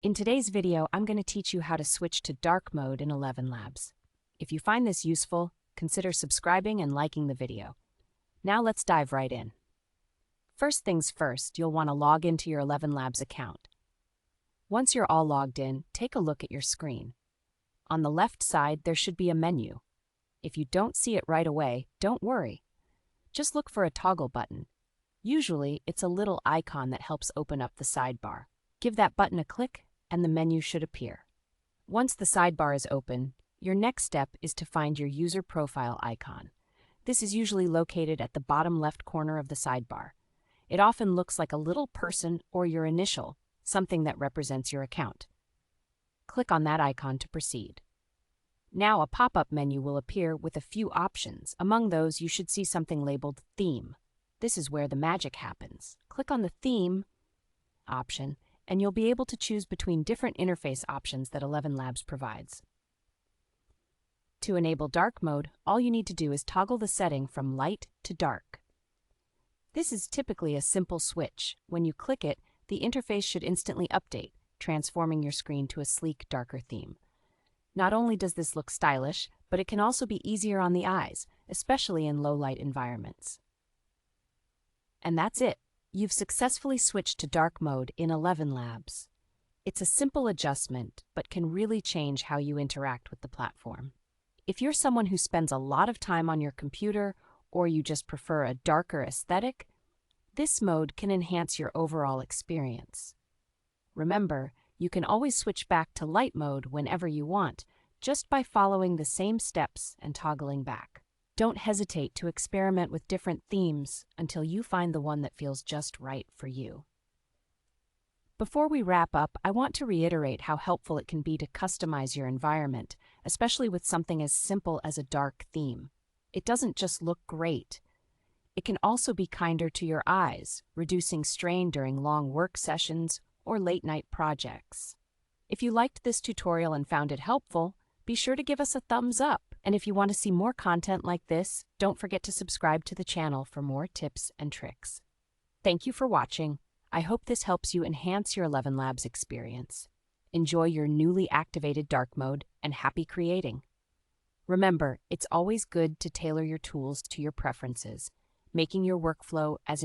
In today's video, I'm going to teach you how to switch to dark mode in ElevenLabs. If you find this useful, consider subscribing and liking the video. Now let's dive right in. First things first, you'll want to log into your ElevenLabs account. Once you're all logged in, take a look at your screen. On the left side, there should be a menu. If you don't see it right away, don't worry. Just look for a toggle button. Usually, it's a little icon that helps open up the sidebar. Give that button a click, and the menu should appear. Once the sidebar is open, your next step is to find your user profile icon. This is usually located at the bottom left corner of the sidebar. It often looks like a little person or your initial, something that represents your account. Click on that icon to proceed. Now a pop-up menu will appear with a few options. Among those, you should see something labeled Theme. This is where the magic happens. Click on the Theme option, and you'll be able to choose between different interface options that ElevenLabs provides. To enable dark mode, all you need to do is toggle the setting from light to dark. This is typically a simple switch. When you click it, the interface should instantly update, transforming your screen to a sleek, darker theme. Not only does this look stylish, but it can also be easier on the eyes, especially in low-light environments. And that's it. You've successfully switched to dark mode in ElevenLabs. It's a simple adjustment, but can really change how you interact with the platform. If you're someone who spends a lot of time on your computer, or you just prefer a darker aesthetic, this mode can enhance your overall experience. Remember, you can always switch back to light mode whenever you want, just by following the same steps and toggling back. Don't hesitate to experiment with different themes until you find the one that feels just right for you. Before we wrap up, I want to reiterate how helpful it can be to customize your environment, especially with something as simple as a dark theme. It doesn't just look great. It can also be kinder to your eyes, reducing strain during long work sessions or late-night projects. If you liked this tutorial and found it helpful, be sure to give us a thumbs up. And if you want to see more content like this, don't forget to subscribe to the channel for more tips and tricks. Thank you for watching. I hope this helps you enhance your ElevenLabs experience. Enjoy your newly activated dark mode and happy creating. Remember, it's always good to tailor your tools to your preferences, making your workflow as